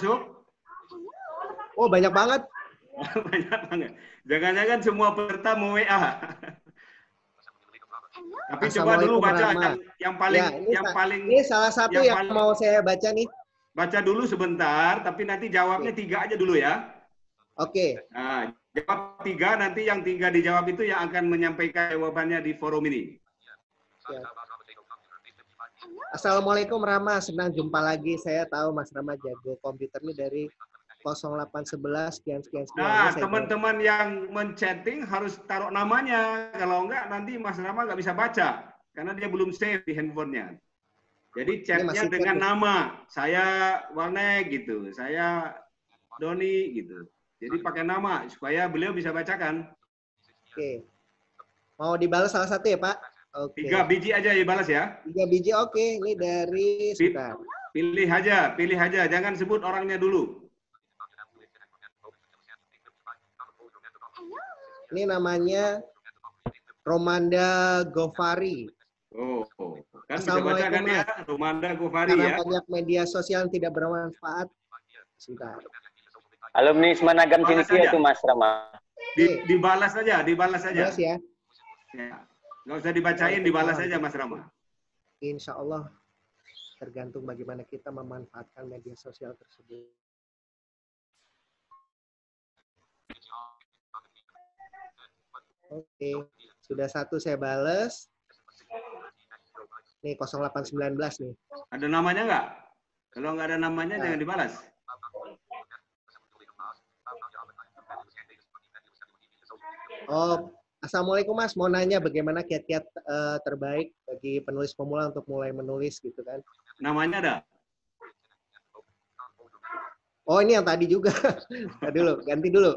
masuk? Oh, banyak banget. Banyak banget. Jangan-jangan semua peserta mau WA. Tapi coba dulu baca yang paling ya, ini salah satu yang mau saya baca nih. Baca dulu sebentar, tapi nanti jawabnya 3 aja dulu ya. Oke. Nah, jawab 3, nanti yang 3 dijawab itu yang akan menyampaikan jawabannya di forum ini. Ya. Assalamualaikum Rama, senang jumpa lagi. Saya tahu Mas Rama jago komputer ini dari 0811 sekian. Nah, teman-teman yang men-chatting harus taruh namanya. Kalau enggak, nanti Mas Rama nggak bisa baca. Karena dia belum save di handphonenya. Jadi chatnya dengan nama. Saya Warnek gitu. Saya Doni gitu. Jadi pakai nama supaya beliau bisa bacakan. Oke. Mau dibalas salah satu ya Pak? Oke. 3 biji aja dibalas ya. 3 biji oke. Ini dari sebentar. Pilih aja. Jangan sebut orangnya dulu. Ini namanya Romanda Gofari. Oh, kan bisa baca kan ya, Romanda Gofari ya. Karena banyak media sosial yang tidak bermanfaat. Sebentar. Alumni Semanagam Cinikia itu Mas Rama. Dibalas saja. Balas ya. Nggak usah dibacain, dibalas saja Mas Rama. Insya Allah tergantung bagaimana kita memanfaatkan media sosial tersebut. Oke, sudah 1 saya balas. Nih 0819 nih. Ada namanya nggak? Kalau nggak ada namanya jangan dibalas. Oh, Assalamualaikum Mas, mau nanya bagaimana kiat-kiat terbaik bagi penulis pemula untuk mulai menulis gitu kan? Namanya ada? Oh, ini yang tadi juga. Ganti dulu.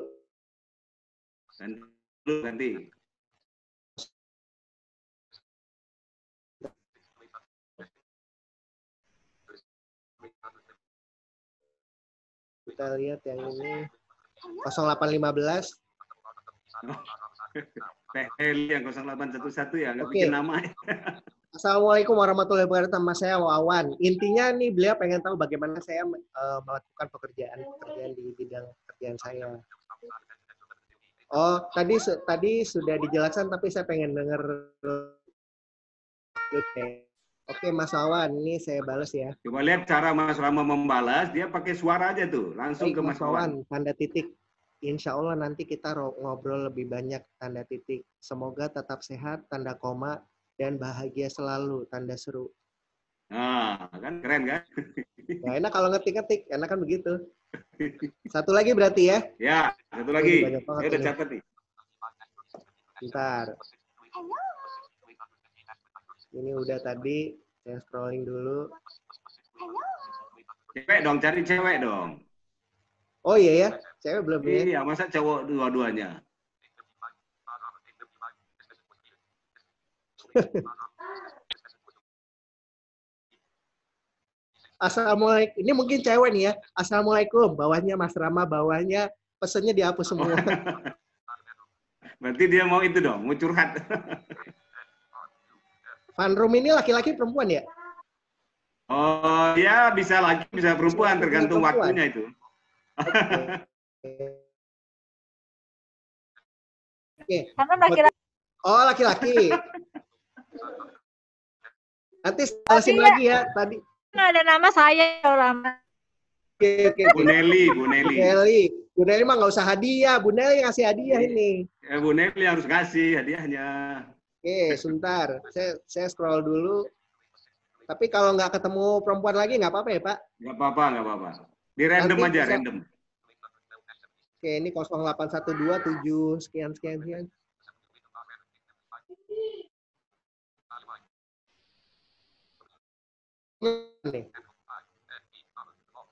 Ganti. Kita lihat yang ini 0815. Heli yang 0811 ya, nggak bikin nama. Assalamualaikum warahmatullahi wabarakatuh. Mas saya Wawan. Intinya nih beliau pengen tahu bagaimana saya melakukan pekerjaan di bidang pekerjaan saya. Oh, tadi sudah dijelaskan, tapi saya pengen dengar. Oke, Mas Wawan, ini saya balas ya. Coba lihat cara Mas Rama membalas, dia pakai suara aja tuh, langsung ke Mas Wawan. Tanda titik. Insya Allah nanti kita ngobrol lebih banyak tanda titik. Semoga tetap sehat, tanda koma, dan bahagia selalu, tanda seru. Nah, kan keren kan? Ya, enak kalau ngetik-ngetik, enak kan begitu. Satu lagi berarti ya? Ya, satu lagi. Saya udah catat nih. Bentar. Ini udah tadi, saya scrolling dulu. Cewek dong, cari cewek dong. Oh iya ya, cewek belum ya? Iya, masa cowok dua-duanya? Assalamualaikum. Ini mungkin cewek nih ya. Assalamualaikum. Bawahnya Mas Rama, bawahnya pesennya dihapus semua. Berarti dia mau itu dong, mau curhat. Fun room ini laki-laki perempuan ya? Oh ya, bisa laki, bisa perempuan, tergantung waktunya itu. Oke. Karena laki-laki. Oh, laki-laki. Nanti jelasin lagi ya tadi. Nggak ada nama saya Rama. Oke. Bu Nelly. Bu Nelly mah nggak usah hadiah. Bu Nelly ngasih hadiah ini. Bu Nelly harus ngasih hadiahnya. Oke, sebentar. Saya scroll dulu. Tapi kalau nggak ketemu perempuan lagi nggak apa-apa ya, Pak? Nggak apa-apa. Di random aja, random. Oke, ini 0812 7 sekian.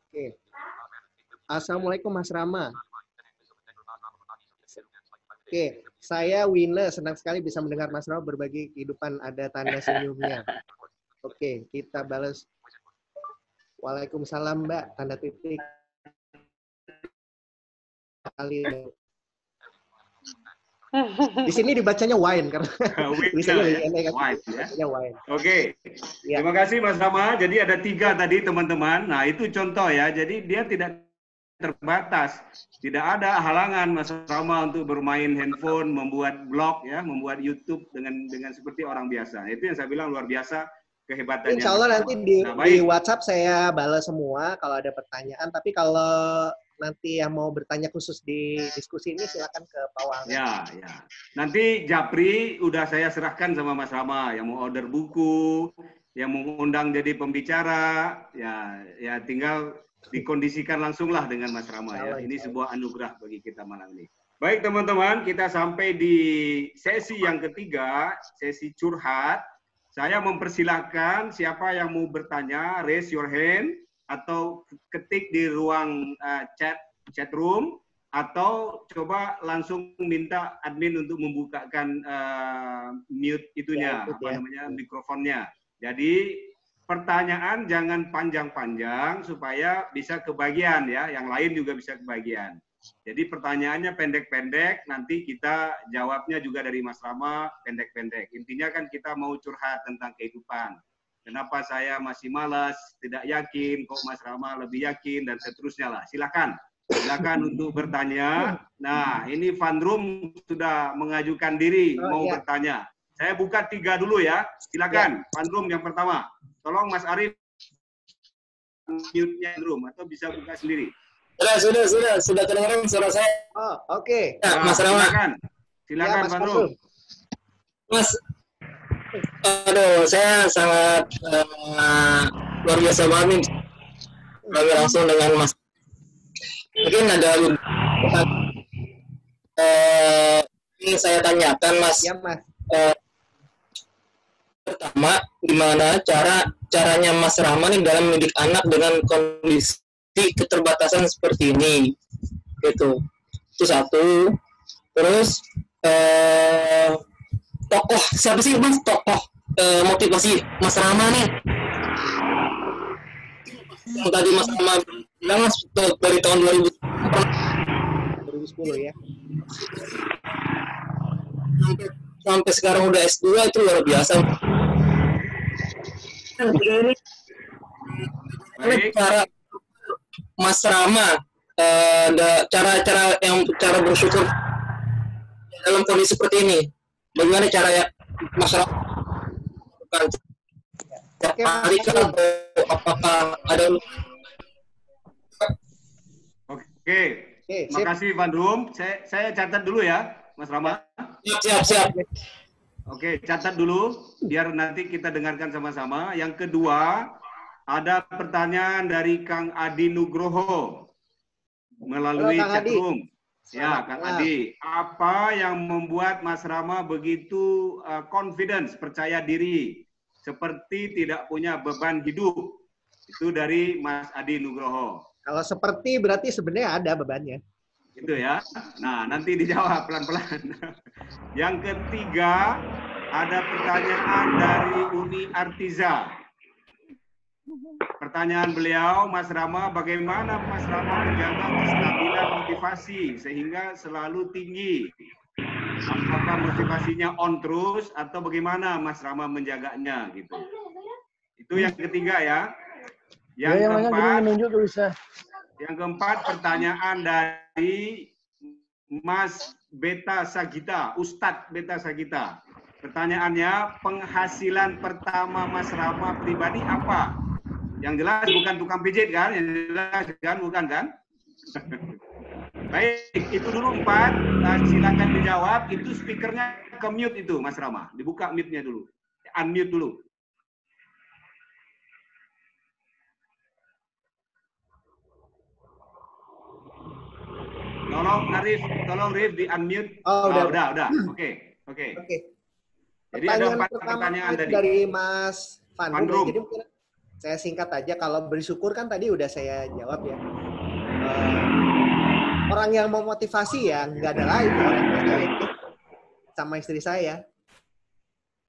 Oke. Assalamualaikum Mas Rama. Oke, saya Wina, senang sekali bisa mendengar Mas Rama berbagi kehidupan, ada tanda senyumnya. Oke, kita balas. Waalaikumsalam Mbak, tanda titik. Di sini dibacanya wine karena wine. Oke. Terima kasih Mas Rama. Jadi ada 3 tadi teman-teman. Nah itu contoh ya. Jadi dia tidak terbatas. Tidak ada halangan Mas Rama untuk bermain handphone, membuat blog, ya, membuat YouTube dengan seperti orang biasa. Itu yang saya bilang luar biasa kehebatannya. Insya Allah nanti di WhatsApp saya balas semua kalau ada pertanyaan. Tapi kalau nanti yang mau bertanya khusus di diskusi ini silakan ke Pak Wang. Ya, ya. Nanti Japri udah saya serahkan sama Mas Rama yang mau order buku, yang mau undang jadi pembicara, ya tinggal dikondisikan langsung lah dengan Mas Rama ya. Ini sebuah anugerah bagi kita malam ini. Baik teman-teman, kita sampai di sesi yang ketiga, sesi curhat. Saya mempersilahkan siapa yang mau bertanya, raise your hand, atau ketik di ruang chat room, atau coba langsung minta admin untuk membukakan mute itunya, mikrofonnya. Jadi pertanyaan jangan panjang-panjang supaya bisa kebagian ya, yang lain juga bisa kebagian. Jadi pertanyaannya pendek-pendek, nanti kita jawabnya juga dari Mas Rama pendek-pendek. Intinya kan kita mau curhat tentang kehidupan. Kenapa saya masih malas, tidak yakin, kok Mas Rama lebih yakin, dan seterusnya lah. Silakan untuk bertanya. Nah, ini Vandrum sudah mengajukan diri mau bertanya. Saya buka 3 dulu ya. Silakan, Vandrum yang pertama. Tolong Mas Arif mute-nya room atau bisa buka sendiri. Sudah kedengaran suara saya. Oh, oke. Ya, Mas Rama. Silakan Vandrum. Mas, aduh, saya sangat luar biasa banget nih. Langsung dengan Mas. Mungkin ada ini saya tanyakan, Mas. Ya, Mas. Pertama, gimana caranya Mas Rama nih dalam mendidik anak dengan kondisi keterbatasan seperti ini, gitu. Itu satu. Terus tokoh siapa sih Mas tokoh motivasi Mas Rama nih? Yang tadi Mas Rama bilang dari tahun 2010 ya. Sampai sekarang udah S2, itu luar biasa. Ini cara Mas Rama cara bersyukur dalam kondisi seperti ini. Bagaimana cara ya Mas Rama? Hari atau apakah ada? Oke. Makasih Vandrum. Saya catat dulu ya, Mas Rama. Siap. Oke, catat dulu biar nanti kita dengarkan sama-sama. Yang kedua, ada pertanyaan dari Kang Adi Nugroho melalui chat room. Ya, Kang Adi, apa yang membuat Mas Rama begitu confidence, percaya diri, seperti tidak punya beban hidup? Itu dari Mas Adi Nugroho. Kalau seperti berarti sebenarnya ada bebannya. Gitu ya. Nah, nanti dijawab pelan-pelan. Yang ketiga, ada pertanyaan dari Uni Artiza. Pertanyaan beliau, Mas Rama, bagaimana Mas Rama menjaga kestabilan motivasi sehingga selalu tinggi? Apakah motivasinya on terus atau bagaimana Mas Rama menjaganya gitu? Itu yang ketiga ya. Yang keempat pertanyaan dari Mas Beta Sagita, Ustadz Beta Sagita. Pertanyaannya, penghasilan pertama Mas Rama pribadi apa? Yang jelas bukan tukang pijit kan? Yang jelas kan, bukan kan? Baik, itu dulu 4. Silakan dijawab. Itu speakernya ke mute itu, Mas Rama. Dibuka mute-nya dulu. Unmute dulu. Tolong Rif di unmute. Oh, udah. Oke. Jadi ada 4 pertanyaan dari Mas Vandrum. Jadi mungkin saya singkat aja, kalau bersyukur kan tadi udah saya jawab ya. Orang yang mau motivasi ya nggak ada lain itu sama istri saya.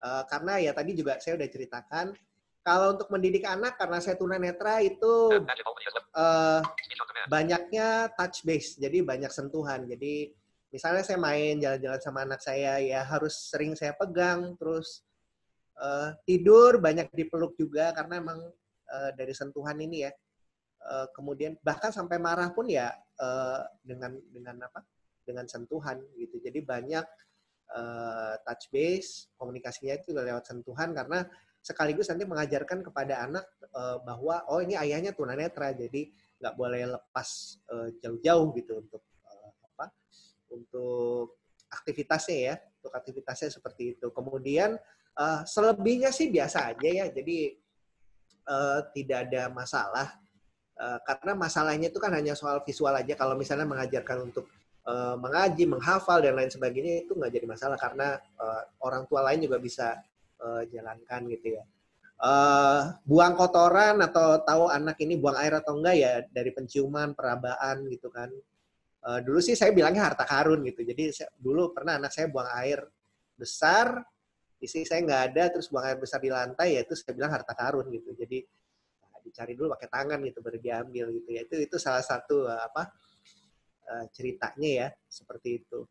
Karena ya tadi juga saya udah ceritakan, kalau untuk mendidik anak karena saya tunanetra itu banyaknya touch base, jadi banyak sentuhan. Jadi misalnya saya main jalan-jalan sama anak saya ya harus sering saya pegang, terus tidur banyak dipeluk juga karena emang dari sentuhan ini ya kemudian bahkan sampai marah pun ya dengan apa? Dengan sentuhan gitu. Jadi banyak touch base, komunikasinya itu lewat sentuhan karena sekaligus nanti mengajarkan kepada anak bahwa oh ini ayahnya tunanetra, jadi nggak boleh lepas jauh-jauh gitu untuk apa? Untuk aktivitasnya ya, untuk aktivitasnya seperti itu. Kemudian selebihnya sih biasa aja ya, jadi tidak ada masalah. Karena masalahnya itu kan hanya soal visual aja. Kalau misalnya mengajarkan untuk mengaji, menghafal dan lain sebagainya itu nggak jadi masalah karena orang tua lain juga bisa jalankan gitu ya. Buang kotoran atau tahu anak ini buang air atau enggak ya dari penciuman, perabaan gitu kan. Dulu sih saya bilangnya harta karun gitu. Jadi dulu pernah anak saya buang air besar, istri saya nggak ada, terus buang air besar di lantai, ya itu saya bilang harta karun gitu. Jadi dicari dulu pakai tangan gitu baru diambil gitu ya. Itu salah satu ceritanya ya seperti itu.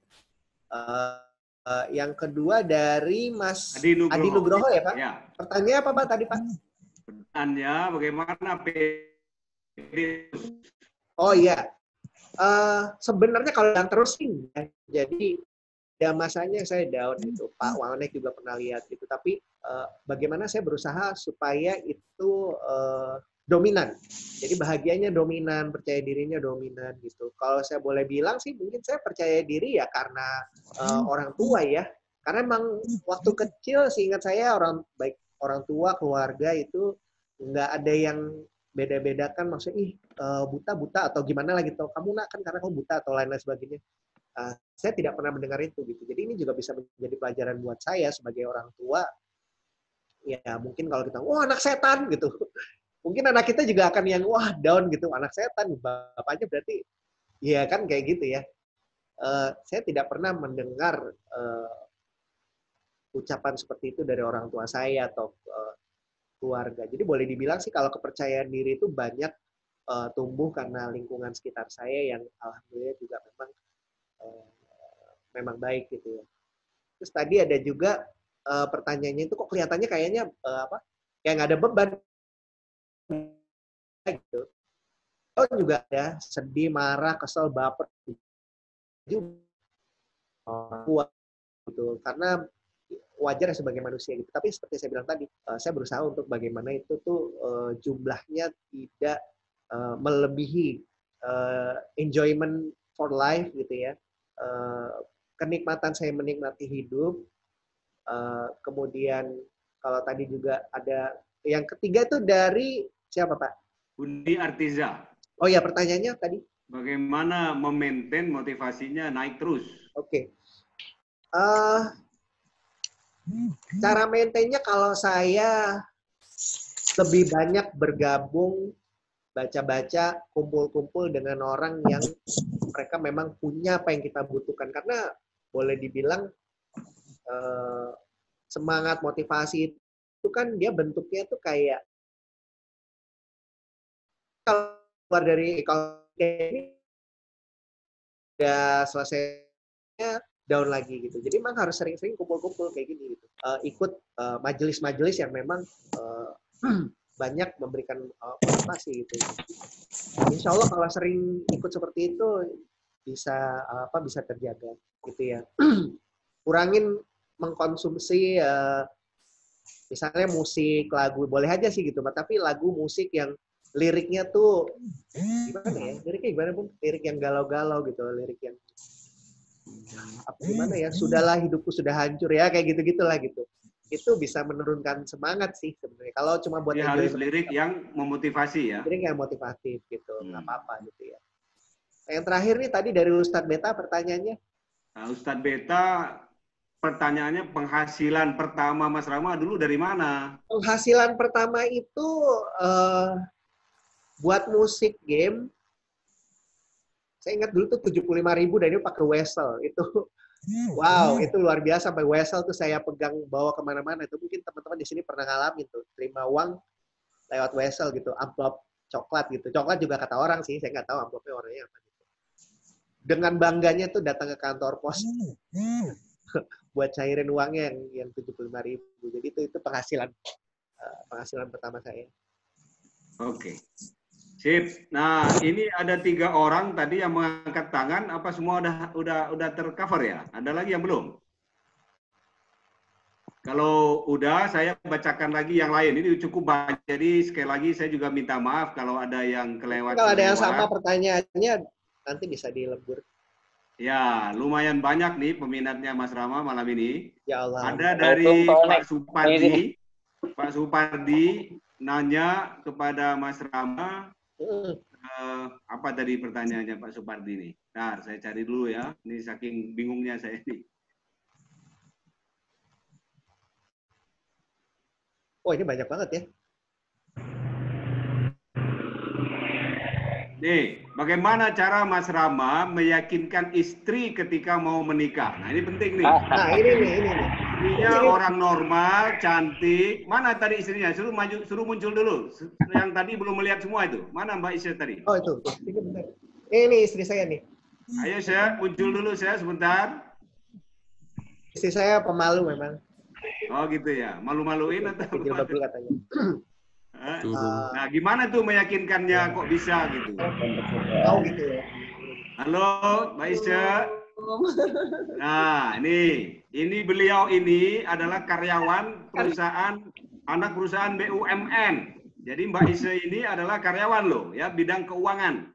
Yang kedua dari Mas Adi Nugroho ya Pak. Ya. Pertanyaannya apa Pak tadi Pak? Pertanyaannya bagaimana PD? Oh iya. Sebenarnya kalau yang terus sih ya. Jadi ada masanya saya down gitu. Pak Wanek juga pernah lihat gitu. Tapi bagaimana saya berusaha supaya itu dominan. Jadi bahagianya dominan, percaya dirinya dominan gitu. Kalau saya boleh bilang sih mungkin saya percaya diri ya karena orang tua ya. Karena emang waktu kecil seingat saya orang tua, keluarga itu nggak ada yang beda-bedakan maksudnya buta atau gimana lah gitu. Kamu nak kan karena kamu buta atau lain-lain sebagainya. Saya tidak pernah mendengar itu gitu. Jadi ini juga bisa menjadi pelajaran buat saya sebagai orang tua. Ya mungkin kalau kita, wah anak setan gitu. Mungkin anak kita juga akan yang wah down gitu, anak setan, bapaknya berarti, ya kan kayak gitu ya. Saya tidak pernah mendengar ucapan seperti itu dari orang tua saya atau keluarga. Jadi boleh dibilang sih kalau kepercayaan diri itu banyak tumbuh karena lingkungan sekitar saya yang alhamdulillah juga memang baik gitu ya. Terus tadi ada juga pertanyaannya itu kok kelihatannya kayaknya kayak nggak ada beban gitu. Oh juga ada sedih, marah, kesel, baper juga gitu. Karena wajar sebagai manusia gitu. Tapi seperti saya bilang tadi, saya berusaha untuk bagaimana itu tuh jumlahnya tidak melebihi enjoyment for life gitu ya. Kenikmatan saya menikmati hidup. Kemudian kalau tadi juga ada yang ketiga itu dari siapa Pak? Budi Artiza. Oh ya pertanyaannya tadi. Bagaimana memaintain motivasinya naik terus? Oke. Cara maintainnya kalau saya lebih banyak bergabung, baca-baca, kumpul-kumpul dengan orang yang mereka memang punya apa yang kita butuhkan. Karena boleh dibilang semangat motivasi itu kan dia bentuknya tuh kayak keluar dari kalau ini udah selesainya down lagi gitu. Jadi memang harus sering-sering kumpul-kumpul kayak gini gitu. Ikut majelis-majelis yang memang banyak memberikan motivasi gitu. Insya Allah kalau sering ikut seperti itu bisa terjaga gitu ya. Kurangin mengkonsumsi misalnya musik, lagu boleh aja sih gitu, tapi lagu musik yang liriknya tuh gimana ya? Liriknya gimana pun, lirik yang galau-galau gitu, lirik yang gimana ya? Sudahlah hidupku sudah hancur ya, kayak gitu-gitulah gitu. Itu bisa menurunkan semangat sih sebenarnya. Kalau cuma buat harus lirik yang memotivasi ya. Lirik yang motivatif gitu, nggak apa-apa gitu ya. Yang terakhir nih tadi dari Ustadz Beta pertanyaannya. Nah, Ustadz Beta pertanyaannya penghasilan pertama Mas Rama dulu dari mana? Penghasilan pertama itu buat musik game. Saya ingat dulu tuh 75.000 dan itu pakai Wessel. Itu wow, itu luar biasa. Sampai Wessel tuh saya pegang bawa kemana-mana. Itu mungkin teman-teman di sini pernah ngalamin tuh. Terima uang lewat Wessel gitu. Amplop coklat gitu. Coklat juga kata orang sih. Saya nggak tahu amplopnya warnanya apa gitu. Dengan bangganya tuh datang ke kantor pos. Buat cairin uangnya yang 75.000. Jadi itu penghasilan pertama saya. Oke. Sip. Nah, ini ada 3 orang tadi yang mengangkat tangan. Apa semua udah tercover ya? Ada lagi yang belum? Kalau udah, saya bacakan lagi yang lain. Ini cukup banyak. Jadi sekali lagi saya juga minta maaf kalau ada yang kelewat. Kalau ada yang sama pertanyaannya, nanti bisa dilebur. Ya, lumayan banyak nih peminatnya Mas Rama malam ini. Ya Allah. Ada dari Pak Supardi. Pak Supardi nanya kepada Mas Rama, apa tadi pertanyaannya Pak Supardi nih? Bentar, saya cari dulu ya. Ini saking bingungnya saya ini. Oh, ini banyak banget ya. Nih, bagaimana cara Mas Rama meyakinkan istri ketika mau menikah? Nah, ini penting nih. Nah, ini nih. Istrinya orang normal, cantik. Mana tadi istrinya? Suruh muncul dulu. Yang tadi belum melihat semua itu. Mana Mbak Isya tadi? Oh, itu. Ini benar. Ini istri saya nih. Ayo, saya muncul dulu saya sebentar. Istri saya pemalu memang. Oh gitu ya, malu-maluin atau apa? Katanya. Nah, gimana tuh meyakinkannya kok bisa gitu? Oh gitu ya. Halo, Mbak Isya. Nah, ini beliau ini adalah karyawan perusahaan, anak perusahaan BUMN. Jadi Mbak Isya ini adalah karyawan loh, ya bidang keuangan.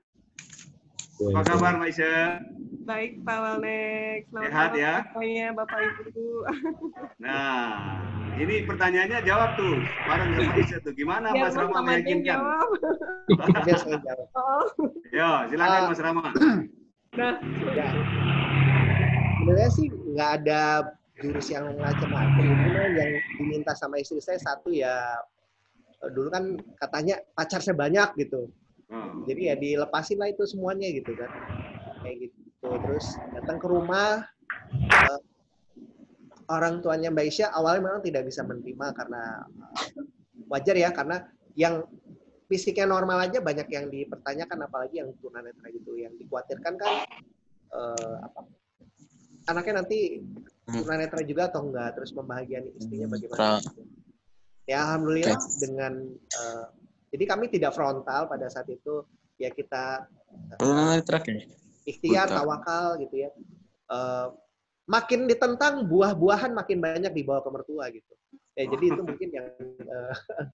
Apa kabar Mbak Isya? Baik, Pak Walnek. Selamat Sehat ya? Semuanya, Bapak Ibu. Nah, ini pertanyaannya jawab tuh. Bareng sama Isya tuh. Gimana Mas Rama meyakinkan? Biar saya jawab. Oh. Yo, silakan Mas Rama. Nah, Ya. Sebenarnya sih nggak ada jurus yang macam-macam. Yang diminta sama istri saya satu ya, dulu kan katanya pacar saya banyak gitu. Jadi ya dilepasin lah itu semuanya gitu kan. Kayak gitu. Terus datang ke rumah, orang tuanya Mbak Isya awalnya memang tidak bisa menerima karena wajar ya, karena yang fisiknya normal aja banyak yang dipertanyakan, apalagi yang tunanetra gitu. Yang dikhawatirkan kan anaknya nanti tunanetra juga atau enggak, terus membahagiani istrinya bagaimana. Ya alhamdulillah dengan jadi kami tidak frontal pada saat itu, ya kita ikhtiar, tawakal gitu ya. Makin ditentang, buah-buahan makin banyak dibawa ke mertua gitu. Ya, jadi itu mungkin yang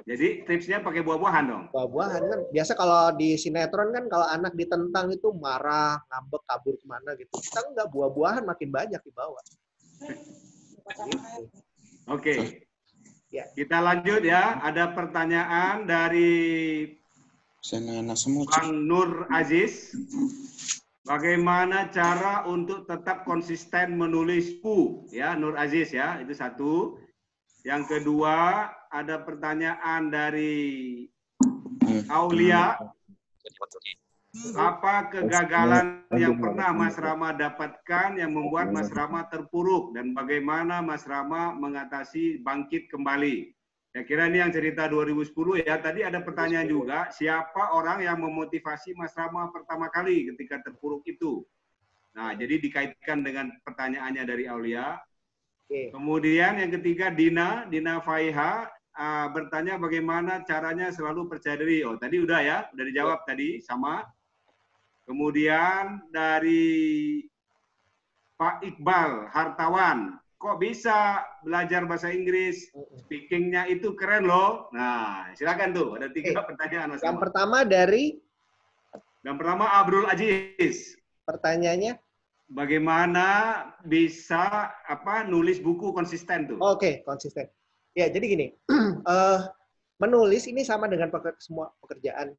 jadi tipsnya pakai buah-buahan dong. Buah-buahan kan biasa kalau di sinetron kan kalau anak ditentang itu marah, ngambek, kabur kemana gitu. Kita enggak, buah-buahan makin banyak dibawa. Gitu. Oke. Ya. Kita lanjut ya. Ada pertanyaan dari Bang Nur Aziz. Bagaimana cara untuk tetap konsisten menulis buku? Ya, Nur Aziz ya, itu satu. Yang kedua, ada pertanyaan dari Aulia. Apa kegagalan yang pernah Mas Rama dapatkan yang membuat Mas Rama terpuruk? Dan bagaimana Mas Rama mengatasi bangkit kembali? Saya kira ini yang cerita 2010 ya. Tadi ada pertanyaan juga, siapa orang yang memotivasi Mas Rama pertama kali ketika terpuruk itu? Nah, jadi dikaitkan dengan pertanyaannya dari Aulia. Kemudian yang ketiga Dina Faiha bertanya bagaimana caranya selalu percaya diri. Oh, tadi udah ya, udah dijawab tadi sama. Kemudian dari Pak Iqbal Hartawan, kok bisa belajar bahasa Inggris? Speakingnya itu keren loh. Nah, silakan tuh. Ada 3 pertanyaan Mas. Yang pertama dari? Yang pertama Abdul Aziz. Pertanyaannya? Bagaimana bisa nulis buku konsisten tuh? Oke, konsisten. Ya, jadi gini. Menulis ini sama dengan semua pekerjaan.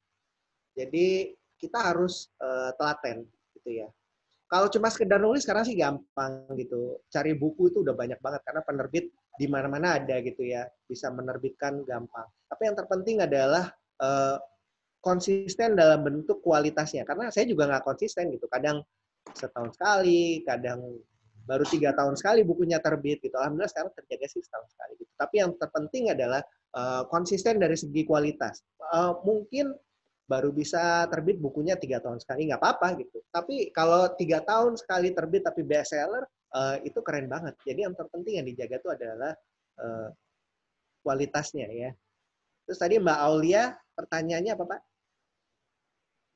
Jadi kita harus telaten gitu ya. Kalau cuma sekedar nulis sekarang sih gampang gitu. Cari buku itu udah banyak banget karena penerbit di mana-mana ada gitu ya. Bisa menerbitkan gampang. Tapi yang terpenting adalah konsisten dalam bentuk kualitasnya. Karena saya juga nggak konsisten gitu. Kadang setahun sekali, kadang baru 3 tahun sekali bukunya terbit gitu. Alhamdulillah sekarang terjaga sih setahun sekali gitu. Tapi yang terpenting adalah konsisten dari segi kualitas. Mungkin baru bisa terbit bukunya 3 tahun sekali, nggak apa-apa gitu. Tapi kalau 3 tahun sekali terbit tapi bestseller, itu keren banget. Jadi yang terpenting yang dijaga itu adalah kualitasnya ya. Terus tadi Mbak Aulia, pertanyaannya apa Pak?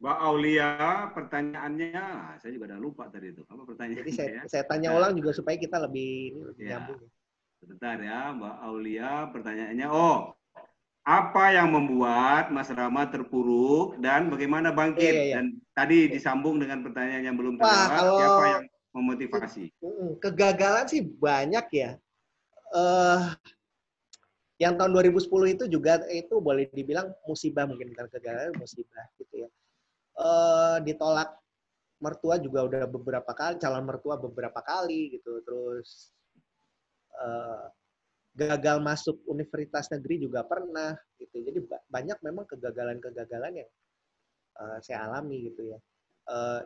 Mbak Aulia, pertanyaannya, saya juga udah lupa tadi itu. Apa pertanyaannya? Jadi ya? saya tanya ulang juga supaya kita lebih Ya. nyambung. Sebentar ya, Mbak Aulia, pertanyaannya. Oh, apa yang membuat Mas Rama terpuruk dan bagaimana bangkit? Iya. Dan tadi disambung dengan pertanyaan yang belum Wah, terjawab, kalau siapa yang memotivasi? kegagalan sih banyak ya. Yang tahun 2010 itu juga itu boleh dibilang musibah, mungkin bukan kegagalan, musibah gitu ya. Ditolak mertua juga udah beberapa kali, calon mertua beberapa kali gitu. Terus gagal masuk universitas negeri juga pernah gitu. Jadi banyak memang kegagalan-kegagalan yang saya alami gitu ya.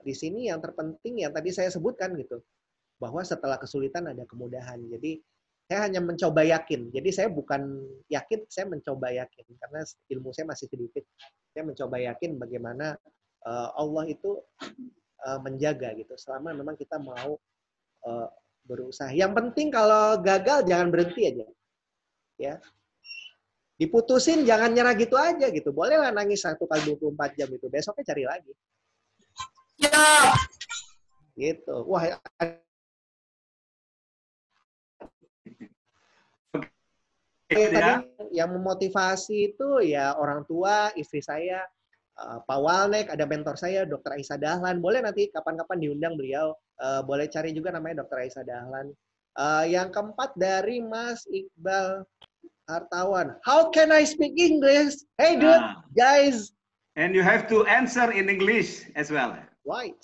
Di sini yang terpenting yang tadi saya sebutkan gitu, bahwa setelah kesulitan ada kemudahan. Jadi saya hanya mencoba yakin. Jadi saya bukan yakin, saya mencoba yakin karena ilmu saya masih sedikit. Saya mencoba yakin bagaimana Allah itu menjaga gitu. Selama memang kita mau berusaha. Yang penting kalau gagal jangan berhenti aja. Ya. Diputusin jangan nyerah gitu aja gitu. Bolehlah nangis 1 kali 24 jam itu. Besoknya cari lagi. Ya. Gitu. Wah, tadi yang memotivasi itu ya orang tua, istri saya, Pak Walnek, ada mentor saya, Dr. Aisyah Dahlan. Boleh nanti kapan-kapan diundang beliau. Boleh cari juga namanya Dr. Aisyah Dahlan. Yang keempat dari Mas Iqbal Hartawan. How can I speak English? Hey dude, guys. And you have to answer in English as well. Right.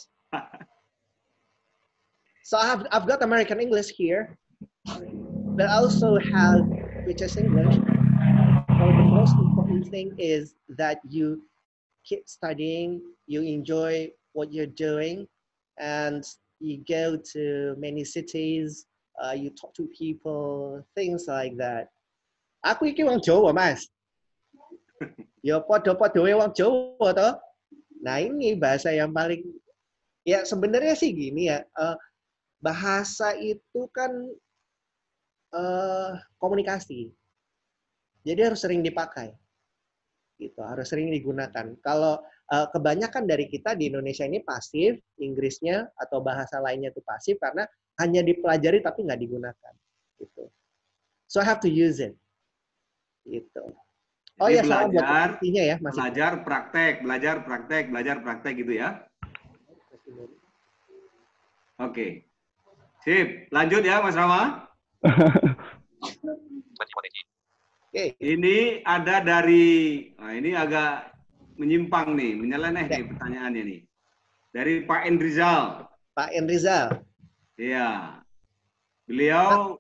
So I've got American English here, but I also have British English. So the most important thing is that you keep studying, you enjoy what you're doing, and you go to many cities, you talk to people, things like that. Aku iki wong Jawa, Mas. Ya podo-podo wong Jawa toh. Nah, ini bahasa yang paling ya sebenarnya sih gini ya. Bahasa itu kan komunikasi. Jadi harus sering dipakai. Gitu, harus sering digunakan. Kalau kebanyakan dari kita di Indonesia ini pasif, Inggrisnya atau bahasa lainnya itu pasif karena hanya dipelajari tapi nggak digunakan. Gitu. So I have to use it. Gitu. Oh Jadi ya, salah buat belajar, ya, Mas. belajar praktek gitu ya. Oke. Sip, lanjut ya Mas Rama. Okay. Ini ada dari, nah ini agak menyimpang nih, menyeleneh nih pertanyaannya nih. Dari Pak Endrizal. Pak Endrizal. Iya. Beliau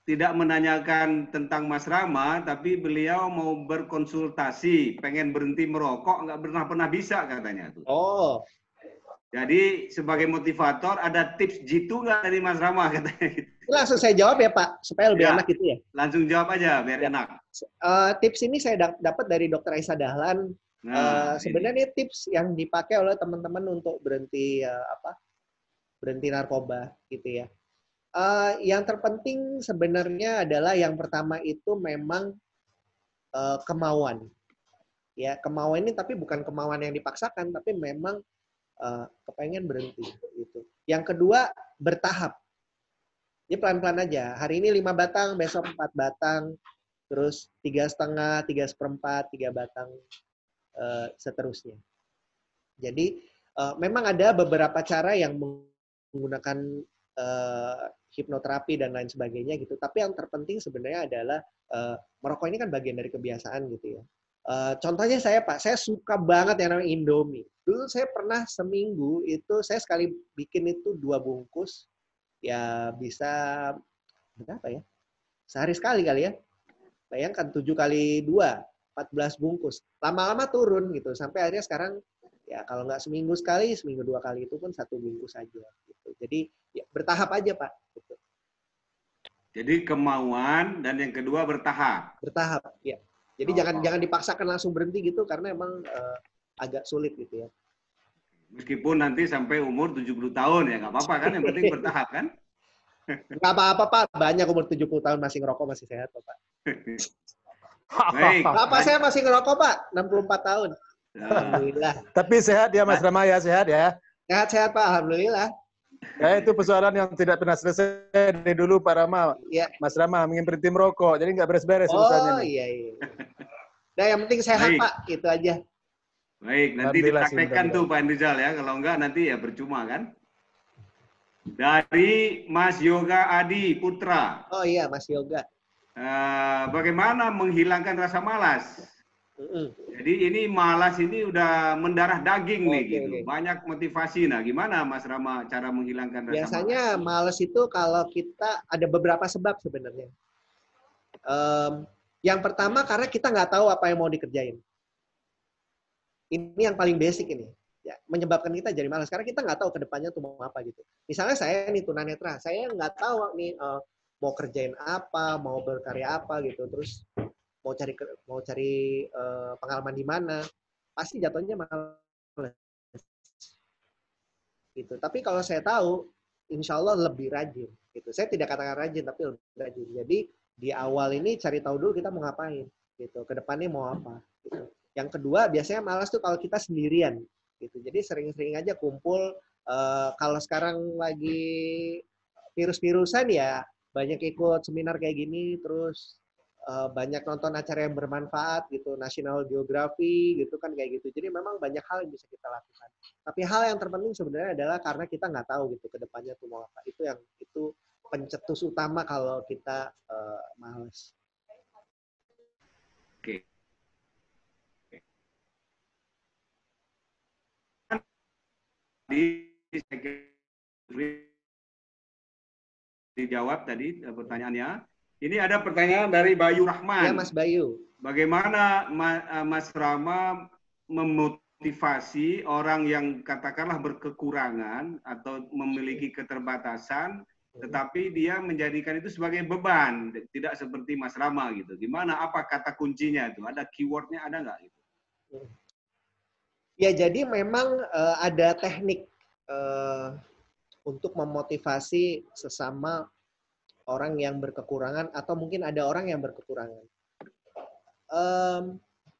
tidak menanyakan tentang Mas Rama, tapi beliau mau berkonsultasi, pengen berhenti merokok, nggak pernah bisa katanya tuh. Oh. Jadi sebagai motivator ada tips jitu nggak dari Mas Rama katanya? Langsung saya jawab ya Pak, supaya lebih enak gitu ya. Langsung jawab aja biar enak. Tips ini saya dapat dari Dr. Aisyah Dahlan. Sebenarnya tips yang dipakai oleh teman-teman untuk berhenti berhenti narkoba gitu ya. Yang terpenting sebenarnya adalah yang pertama itu memang kemauan. Ya, kemauan ini tapi bukan kemauan yang dipaksakan, tapi memang kepengen berhenti gitu. Yang kedua, bertahap. Ini pelan-pelan aja. Hari ini 5 batang, besok 4 batang, terus 3,5, 3/4, 3 batang, seterusnya. Jadi memang ada beberapa cara yang menggunakan hipnoterapi dan lain sebagainya gitu. Tapi yang terpenting sebenarnya adalah merokok ini kan bagian dari kebiasaan gitu ya. Contohnya saya Pak, saya suka banget yang namanya Indomie. Dulu saya pernah seminggu itu saya sekali bikin itu 2 bungkus, ya bisa berapa ya? Sehari sekali kali ya. Bayangkan 7 kali 2, 14 bungkus. Lama-lama turun gitu, sampai akhirnya sekarang ya kalau nggak seminggu sekali, seminggu 2 kali itu pun 1 bungkus aja. Gitu. Jadi ya, bertahap aja Pak. Gitu. Jadi kemauan dan yang kedua bertahap. Bertahap, ya. Jadi jangan dipaksakan langsung berhenti gitu karena emang agak sulit gitu ya. Meskipun nanti sampai umur 70 tahun ya nggak apa-apa kan, yang penting bertahap kan? Nggak apa-apa Pak, banyak umur 70 tahun masih ngerokok masih sehat Pak. Baik. Bapak saya masih ngerokok Pak, 64 tahun. Alhamdulillah. Tapi sehat ya Mas Rama ya, sehat ya. Sehat-sehat Pak, alhamdulillah. Ya itu persoalan yang tidak pernah selesai dari dulu Pak Rama. Iya. Mas Rama ingin berhenti merokok, jadi nggak beres-beres urusannya Oh nih. iya. Nah yang penting sehat Baik. Pak, itu aja. Baik, nanti Alhamdulillah sih, dipraktekkan tuh Pak Rizal ya. Kalau enggak nanti ya percuma kan. Dari Mas Yoga Adi Putra. Oh iya Mas Yoga. Bagaimana menghilangkan rasa malas? Jadi ini malas ini udah mendarah daging nih Oke, gitu. oke. Banyak motivasi. Nah, gimana Mas Rama cara menghilangkan rasa Biasanya malas? males itu kalau kita ada beberapa sebab sebenarnya. Yang pertama karena kita nggak tahu apa yang mau dikerjain. Ini yang paling basic ini. Ya, menyebabkan kita jadi malas karena kita nggak tahu ke depannya tuh mau apa gitu. Misalnya saya nih tunanetra, saya nggak tahu nih mau kerjain apa, mau berkarya apa gitu. Terus mau cari pengalaman di mana, pasti jatuhnya malas. Gitu. Tapi kalau saya tahu, insya Allah lebih rajin. Gitu. Saya tidak katakan rajin, tapi lebih rajin. Jadi di awal ini cari tahu dulu kita mau ngapain. Gitu. Kedepannya mau apa. Gitu. Yang kedua, biasanya malas tuh kalau kita sendirian. Gitu. Jadi sering-sering aja kumpul. Kalau sekarang lagi virus-virusan ya, banyak ikut seminar kayak gini, terus banyak nonton acara yang bermanfaat gitu, National Geography gitu kan kayak gitu. Jadi memang banyak hal yang bisa kita lakukan. Tapi hal yang terpenting sebenarnya adalah karena kita nggak tahu gitu ke depannya tuh mau apa. Itu pencetus utama kalau kita malas. Oke. Dijawab tadi pertanyaannya. Ini ada pertanyaan dari Bayu Rahman. Ya Mas Bayu. Bagaimana Mas Rama memotivasi orang yang katakanlah berkekurangan atau memiliki keterbatasan, tetapi dia menjadikan itu sebagai beban, tidak seperti Mas Rama gitu. Gimana? Apa kata kuncinya itu? Ada keywordnya ada nggak? Gitu? Ya jadi memang ada teknik untuk memotivasi sesama orang yang berkekurangan atau mungkin ada orang yang berkekurangan.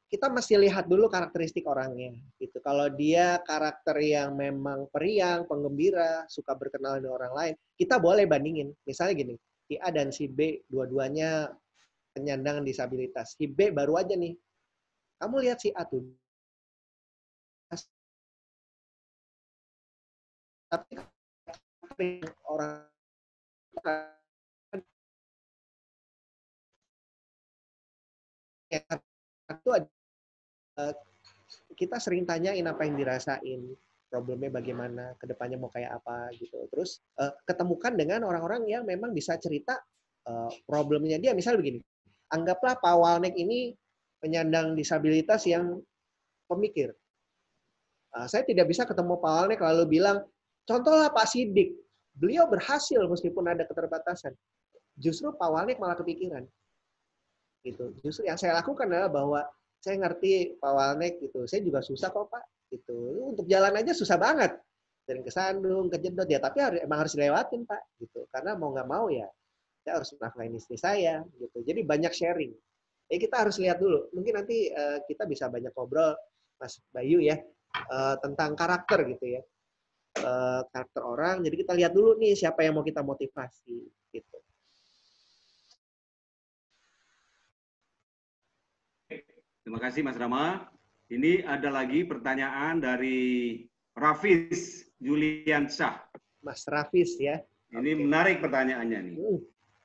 Kita mesti lihat dulu karakteristik orangnya. Gitu. Kalau dia karakter yang memang periang, penggembira, suka berkenalan dengan orang lain, kita boleh bandingin. Misalnya gini, si A dan si B dua-duanya penyandang disabilitas. Si B baru aja nih. Kamu lihat si A tuh. Tapi orang itu kita sering tanyain apa yang dirasain, problemnya bagaimana, kedepannya mau kayak apa gitu. Terus ketemukan dengan orang-orang yang memang bisa cerita problemnya dia. Misal begini, anggaplah Pak Walnek ini penyandang disabilitas yang pemikir. Saya tidak bisa ketemu Pak Walnek lalu bilang, contohlah Pak Sidik, beliau berhasil meskipun ada keterbatasan. Justru Pak Walnek malah kepikiran. Gitu. Justru yang saya lakukan adalah bahwa saya ngerti Pak Walnek gitu. Saya juga susah kok Pak. Gitu. Untuk jalan aja susah banget. Sering kesandung, kejedot ya. Tapi emang harus dilewatin Pak. Gitu. Karena mau nggak mau ya, saya harus nafkahin istri saya. Gitu. Jadi banyak sharing. Kita harus lihat dulu. Mungkin nanti kita bisa banyak ngobrol, Mas Bayu ya, tentang karakter gitu ya. Karakter orang. Jadi kita lihat dulu nih siapa yang mau kita motivasi. Gitu. Terima kasih Mas Rama. Ini ada lagi pertanyaan dari Rafis Juliansyah. Mas Rafis ya. Ini menarik pertanyaannya nih.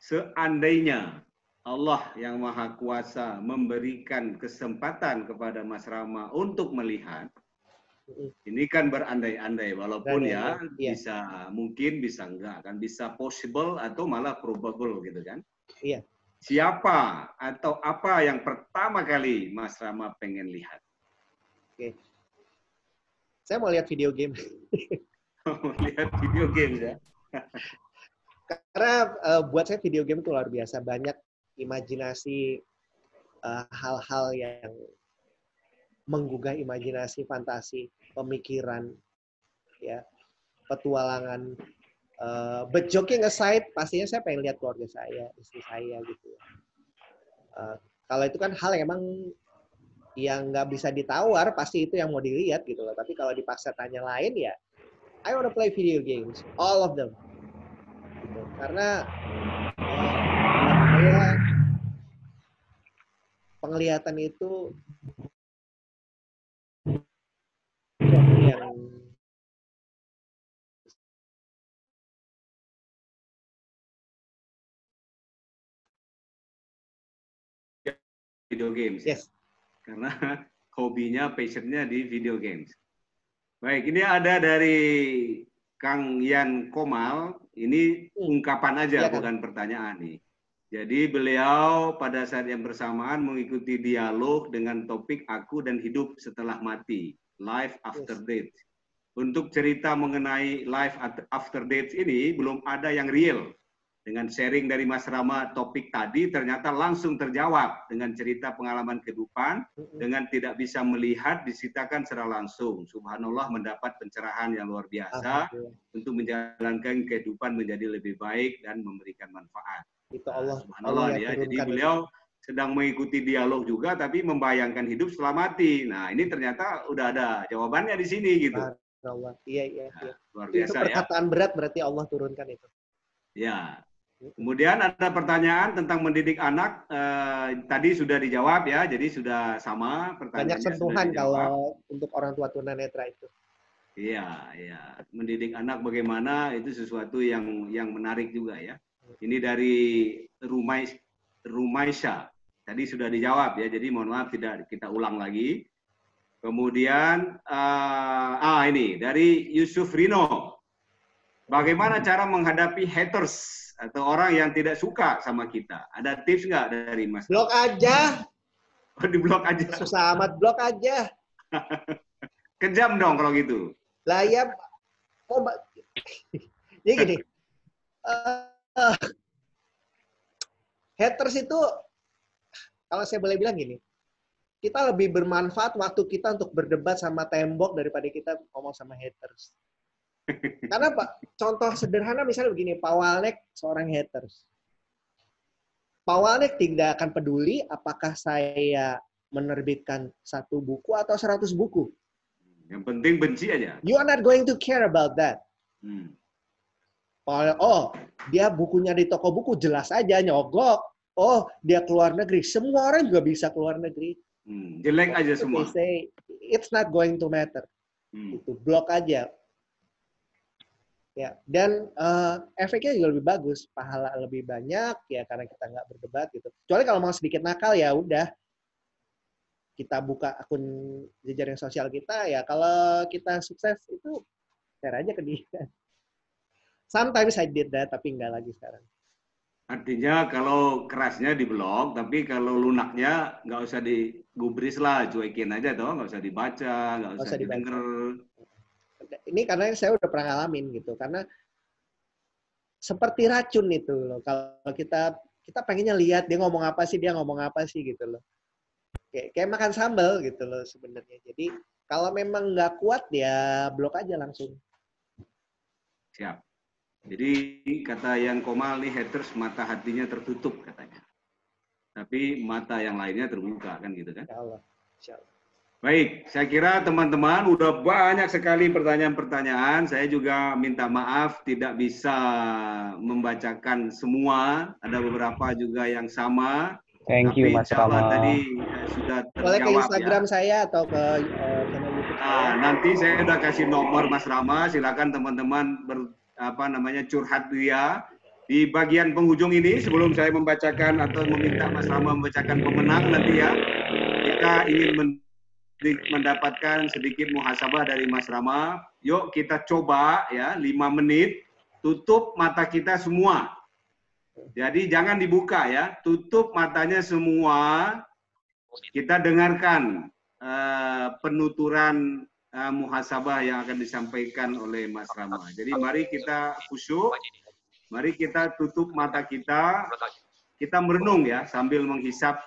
Seandainya Allah yang Maha Kuasa memberikan kesempatan kepada Mas Rama untuk melihat, ini kan berandai-andai, walaupun ya bisa mungkin, bisa enggak, kan bisa possible atau malah probable gitu kan. Iya. Siapa atau apa yang pertama kali Mas Rama pengen lihat? Oke. Saya mau lihat video game. Lihat video game ya. Karena buat saya video game itu luar biasa. Banyak imajinasi, hal-hal yang menggugah imajinasi, fantasi, pemikiran, ya, petualangan. But joking aside, pastinya saya pengen lihat keluarga saya, istri saya gitu. Kalau itu kan hal yang emang yang nggak bisa ditawar, pasti itu yang mau dilihat gitu loh. Tapi kalau dipaksa tanya lain ya, I wanna play video games, all of them. Gitu. Karena saya penglihatan itu sesuatu yang video games. yes. Karena hobinya, passionnya di video games. Baik, ini ada dari Kang Yan Komal. Ini ungkapan aja, Ya, kan? bukan pertanyaan nih. Jadi beliau pada saat yang bersamaan mengikuti dialog dengan topik Aku dan Hidup Setelah Mati, Life After Death. Untuk cerita mengenai Life After Death ini belum ada yang real. Dengan sharing dari Mas Rama topik tadi ternyata langsung terjawab dengan cerita pengalaman kehidupan, dengan tidak bisa melihat diceritakan secara langsung. Subhanallah, mendapat pencerahan yang luar biasa untuk menjalankan kehidupan menjadi lebih baik dan memberikan manfaat. Itu Allah. Subhanallah ya. Jadi beliau sedang mengikuti dialog juga tapi membayangkan hidup setelah mati. Nah, ini ternyata udah ada jawabannya di sini gitu. Allah. Iya. Nah, luar Itu biasa ya. perkataan berat berarti Allah turunkan itu. Ya. Kemudian ada pertanyaan tentang mendidik anak, tadi sudah dijawab ya, jadi sudah sama pertanyaannya. Banyak sentuhan kalau untuk orang tua tunanetra itu. Iya. Mendidik anak bagaimana itu sesuatu yang menarik juga ya. Ini dari Rumaisha. Tadi sudah dijawab ya, jadi mohon maaf tidak kita ulang lagi. Kemudian ini dari Yusuf Rino. Bagaimana cara menghadapi haters atau orang yang tidak suka sama kita? Ada tips nggak dari Mas? Blok aja. Oh, di blok aja. Susah amat, blok aja. Kejam dong kalau gitu. Lah ya, ya gini. Haters itu, kalau saya boleh bilang gini, kita lebih bermanfaat waktu kita untuk berdebat sama tembok daripada kita ngomong sama haters. Karena Pak, contoh sederhana misalnya begini, Pak Walnek seorang haters. Pak Walnek tidak akan peduli apakah saya menerbitkan 1 buku atau 100 buku. Yang penting benci aja. You are not going to care about that. Oh, dia bukunya di toko buku jelas aja nyogok. Oh, dia keluar negeri. Semua orang juga bisa keluar negeri. Jelek aja semua. They say it's not going to matter. Itu blok aja. Ya, dan efeknya juga lebih bagus, pahala lebih banyak ya karena kita nggak berdebat gitu. Kecuali kalau mau sedikit nakal ya udah kita buka akun jejaring sosial kita ya. Kalau kita sukses itu share aja ke dia. Sometimes I did that tapi nggak lagi sekarang. Artinya kalau kerasnya diblok, tapi kalau lunaknya nggak usah digubris lah, cuekin aja toh, nggak usah dibaca, nggak usah didengar. Ini karena saya udah pernah ngalamin gitu, karena seperti racun itu loh. Kalau kita pengennya lihat dia ngomong apa sih gitu loh. Kayak makan sambal gitu loh sebenarnya. Jadi kalau memang nggak kuat ya blok aja langsung. Siap. Jadi kata yang Komal nih, haters mata hatinya tertutup katanya. Tapi mata yang lainnya terbuka kan gitu kan? Insya Allah. Baik, saya kira teman-teman udah banyak sekali pertanyaan-pertanyaan. Saya juga minta maaf tidak bisa membacakan semua. Ada beberapa juga yang sama. Thank you, Mas Rama. Tadi sudah terjawab. Boleh ke Instagram ya. Saya atau ke channel YouTube. Nanti saya udah kasih nomor Mas Rama. Silakan teman-teman curhat dia. Di bagian penghujung ini, sebelum saya membacakan atau meminta Mas Rama membacakan pemenang nanti ya, kita ingin mendapatkan sedikit muhasabah dari Mas Rama. Yuk kita coba ya 5 menit, tutup mata kita semua. Jadi jangan dibuka ya, tutup matanya semua. Kita dengarkan penuturan muhasabah yang akan disampaikan oleh Mas Rama. Jadi mari kita khusyuk, mari kita tutup mata kita merenung ya sambil menghisap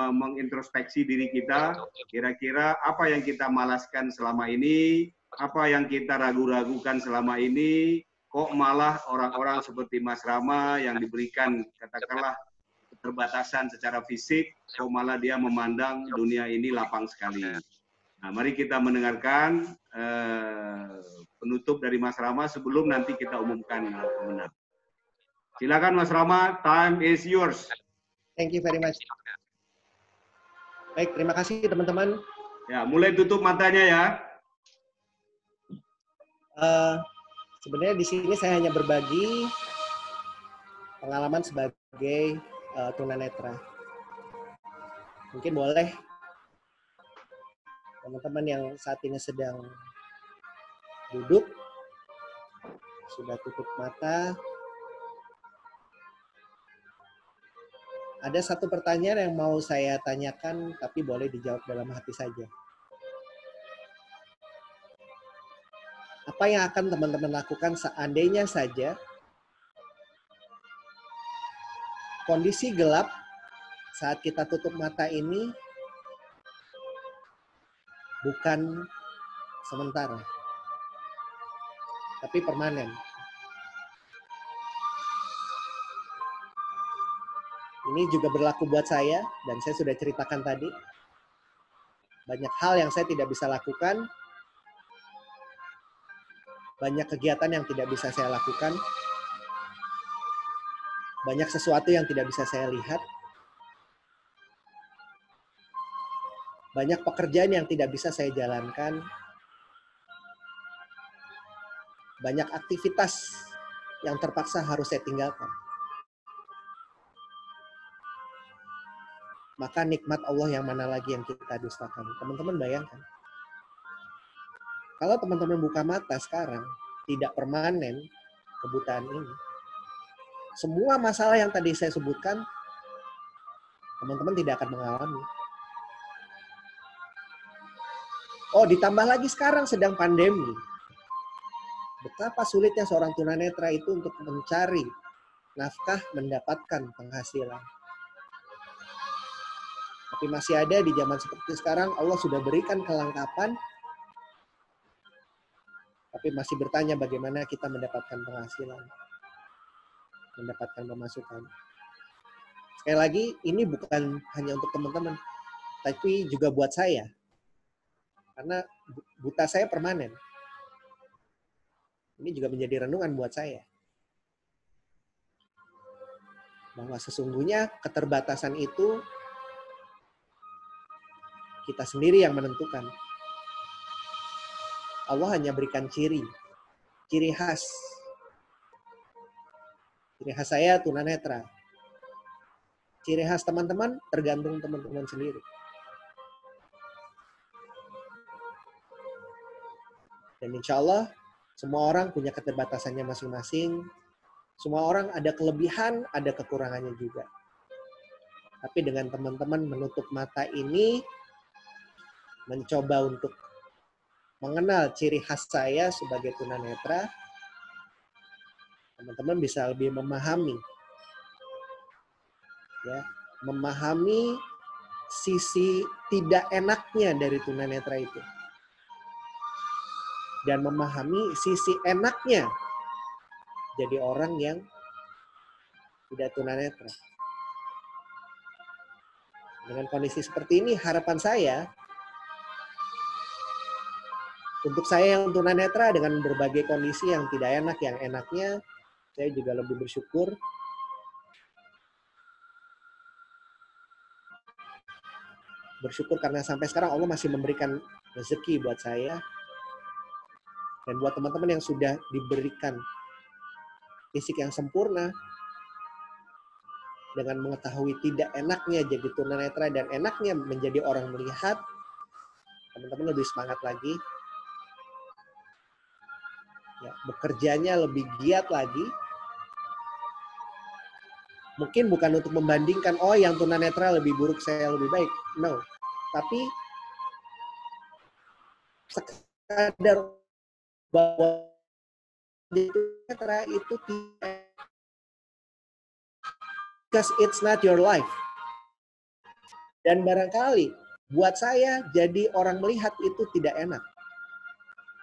mengintrospeksi diri kita, kira-kira apa yang kita malaskan selama ini, apa yang kita ragu-ragukan selama ini, kok malah orang-orang seperti Mas Rama yang diberikan katakanlah keterbatasan secara fisik, kok malah dia memandang dunia ini lapang sekali. Nah, mari kita mendengarkan penutup dari Mas Rama sebelum nanti kita umumkan pemenang. Silakan Mas Rama, time is yours. Thank you very much. Baik, terima kasih teman-teman. Ya, mulai tutup matanya ya. Sebenarnya di sini saya hanya berbagi pengalaman sebagai tunanetra. Mungkin boleh teman-teman yang saat ini sedang duduk, sudah tutup mata. Ada satu pertanyaan yang mau saya tanyakan, tapi boleh dijawab dalam hati saja. Apa yang akan teman-teman lakukan seandainya saja kondisi gelap saat kita tutup mata ini bukan sementara, tapi permanen. Ini juga berlaku buat saya, dan saya sudah ceritakan tadi. Banyak hal yang saya tidak bisa lakukan, banyak kegiatan yang tidak bisa saya lakukan, banyak sesuatu yang tidak bisa saya lihat, banyak pekerjaan yang tidak bisa saya jalankan, banyak aktivitas yang terpaksa harus saya tinggalkan. Maka nikmat Allah yang mana lagi yang kita dustakan? Teman-teman bayangkan. Kalau teman-teman buka mata sekarang, tidak permanen kebutaan ini. Semua masalah yang tadi saya sebutkan, teman-teman tidak akan mengalami. Oh, ditambah lagi sekarang sedang pandemi. Betapa sulitnya seorang tunanetra itu untuk mencari nafkah, mendapatkan penghasilan. Tapi masih ada di zaman seperti sekarang, Allah sudah berikan kelengkapan, tapi masih bertanya bagaimana kita mendapatkan penghasilan, mendapatkan pemasukan. Sekali lagi, ini bukan hanya untuk teman-teman, tapi juga buat saya. Karena buta saya permanen. Ini juga menjadi renungan buat saya. Bahwa sesungguhnya keterbatasan itu kita sendiri yang menentukan. Allah hanya berikan ciri khas. Ciri khas saya tunanetra. Ciri khas teman-teman tergantung teman-teman sendiri. Dan insya Allah semua orang punya keterbatasannya masing-masing. Semua orang ada kelebihan, ada kekurangannya juga. Tapi dengan teman-teman menutup mata ini, mencoba untuk mengenal ciri khas saya sebagai tunanetra, teman-teman bisa lebih memahami, ya, memahami sisi tidak enaknya dari tunanetra itu, dan memahami sisi enaknya jadi orang yang tidak tunanetra. Dengan kondisi seperti ini, harapan saya untuk saya yang tunanetra dengan berbagai kondisi yang tidak enak, yang enaknya, saya juga lebih bersyukur. Bersyukur karena sampai sekarang Allah masih memberikan rezeki buat saya. Dan buat teman-teman yang sudah diberikan fisik yang sempurna, dengan mengetahui tidak enaknya jadi tunanetra dan enaknya menjadi orang melihat, teman-teman lebih semangat lagi. Ya, bekerjanya lebih giat lagi. Mungkin bukan untuk membandingkan, oh yang tunanetra lebih buruk, saya lebih baik. No. Tapi sekadar bahwa tunanetra itu tidak, because it's not your life. Dan barangkali buat saya jadi orang melihat itu tidak enak.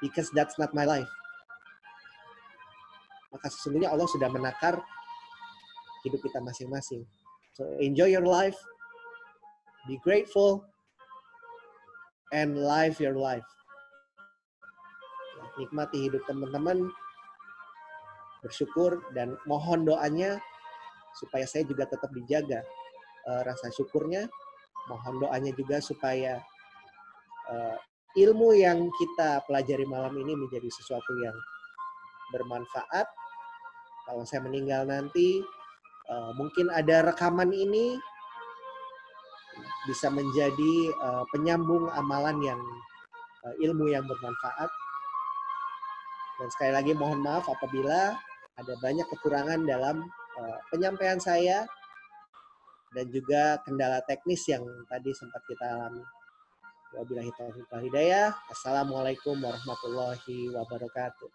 Because that's not my life. Maka sesungguhnya Allah sudah menakar hidup kita masing-masing. So enjoy your life, be grateful, and live your life. Nikmati hidup teman-teman, bersyukur, dan mohon doanya supaya saya juga tetap dijaga rasa syukurnya. Mohon doanya juga supaya ilmu yang kita pelajari malam ini menjadi sesuatu yang bermanfaat. Kalau saya meninggal nanti, mungkin ada rekaman ini bisa menjadi penyambung amalan yang ilmu yang bermanfaat. Dan sekali lagi mohon maaf apabila ada banyak kekurangan dalam penyampaian saya dan juga kendala teknis yang tadi sempat kita alami. Wabillahi taufiq wal hidayah. Assalamualaikum warahmatullahi wabarakatuh.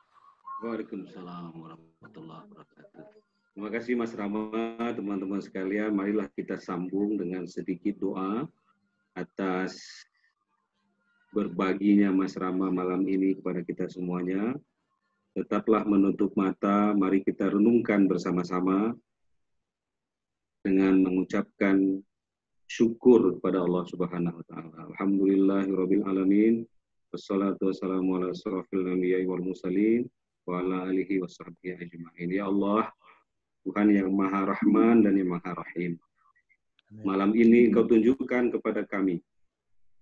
Waalaikumsalam warahmatullahi wabarakatuh. Terima kasih Mas Rama, teman-teman sekalian. Marilah kita sambung dengan sedikit doa atas berbaginya Mas Rama malam ini kepada kita semuanya. Tetaplah menutup mata, mari kita renungkan bersama-sama dengan mengucapkan syukur kepada Allah Subhanahu wa taala. Alhamdulillahirabbil alamin. Wassalatu wassalamu ala asrofil anbiya'i wal mursalin wa ala alihi washabbihi ajma'in. Ya Allah, Tuhan yang Maha Rahman dan yang Maha Rahim. Malam ini Engkau tunjukkan kepada kami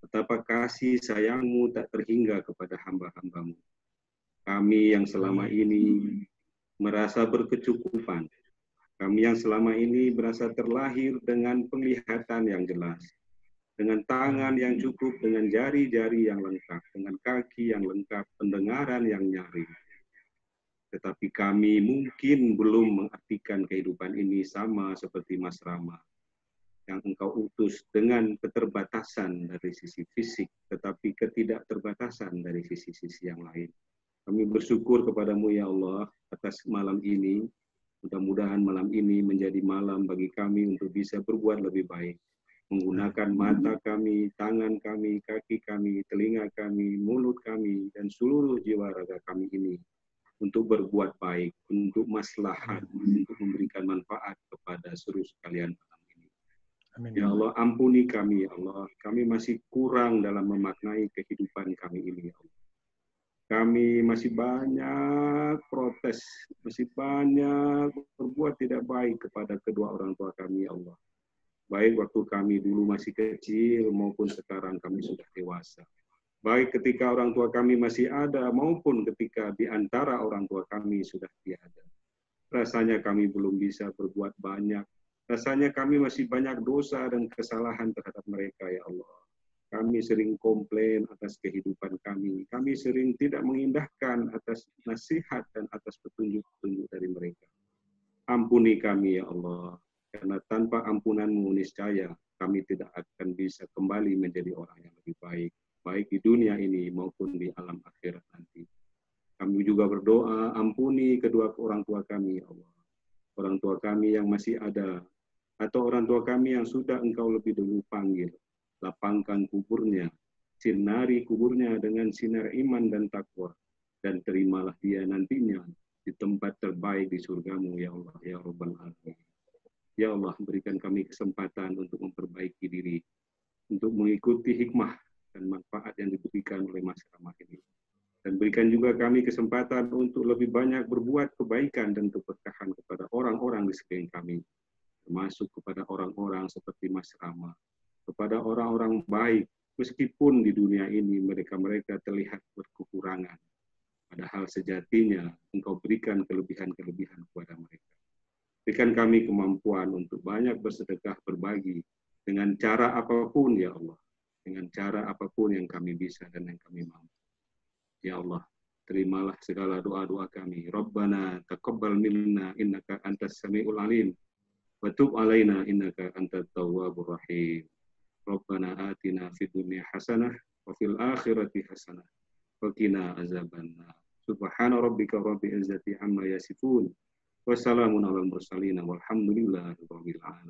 betapa kasih sayang-Mu tak terhingga kepada hamba-hamba-Mu. Kami yang selama ini merasa berkecukupan. Kami yang selama ini berasa terlahir dengan penglihatan yang jelas, dengan tangan yang cukup, dengan jari-jari yang lengkap, dengan kaki yang lengkap, pendengaran yang nyaring. Tetapi kami mungkin belum mengartikan kehidupan ini sama seperti Mas Rama, yang Engkau utus dengan keterbatasan dari sisi fisik, tetapi ketidakterbatasan dari sisi-sisi yang lain. Kami bersyukur kepadamu ya Allah atas malam ini. Mudah-mudahan malam ini menjadi malam bagi kami untuk bisa berbuat lebih baik. Menggunakan mata kami, tangan kami, kaki kami, telinga kami, mulut kami, dan seluruh jiwa raga kami ini untuk berbuat baik, untuk maslahat, untuk memberikan manfaat kepada seluruh sekalian malam ini. Amin. Ya Allah, ampuni kami ya Allah. Kami masih kurang dalam memaknai kehidupan kami ini ya Allah. Kami masih banyak protes, masih banyak berbuat tidak baik kepada kedua orang tua kami, ya Allah. Baik waktu kami dulu masih kecil maupun sekarang kami sudah dewasa. Baik ketika orang tua kami masih ada maupun ketika di antara orang tua kami sudah tiada. Rasanya kami belum bisa berbuat banyak. Rasanya kami masih banyak dosa dan kesalahan terhadap mereka, ya Allah. Kami sering komplain atas kehidupan kami. Kami sering tidak mengindahkan atas nasihat dan atas petunjuk-petunjuk dari mereka. Ampuni kami ya Allah. Karena tanpa ampunan-Mu niscaya kami tidak akan bisa kembali menjadi orang yang lebih baik. Baik di dunia ini maupun di alam akhirat nanti. Kami juga berdoa, ampuni kedua orang tua kami ya Allah. Orang tua kami yang masih ada. Atau orang tua kami yang sudah Engkau lebih dulu panggil. Lapangkan kuburnya, sinari kuburnya dengan sinar iman dan takwa, dan terimalah dia nantinya di tempat terbaik di surga-Mu, ya Allah, ya Rabbal Alamin. Ya Allah, berikan kami kesempatan untuk memperbaiki diri, untuk mengikuti hikmah dan manfaat yang diberikan oleh Mas Rama ini. Dan berikan juga kami kesempatan untuk lebih banyak berbuat kebaikan dan keberkahan kepada orang-orang di sekeliling kami, termasuk kepada orang-orang seperti Mas Rama, kepada orang-orang baik, meskipun di dunia ini mereka terlihat berkekurangan. Padahal sejatinya Engkau berikan kelebihan-kelebihan kepada mereka. Berikan kami kemampuan untuk banyak bersedekah, berbagi, dengan cara apapun ya Allah. Dengan cara apapun yang kami bisa dan yang kami mampu. Ya Allah, terimalah segala doa-doa kami. Rabbana taqabbal minna innaka antas samiul alim. Wa tub alaina innaka antat tawwabur rahim. Rabbana atina fid dunya hasanah wa fil akhirati hasanah wa qina azabannar. Subhana rabbika rabbil izzati amma yasifun wa salamun alal mursalin walhamdulillahi rabbil alamin.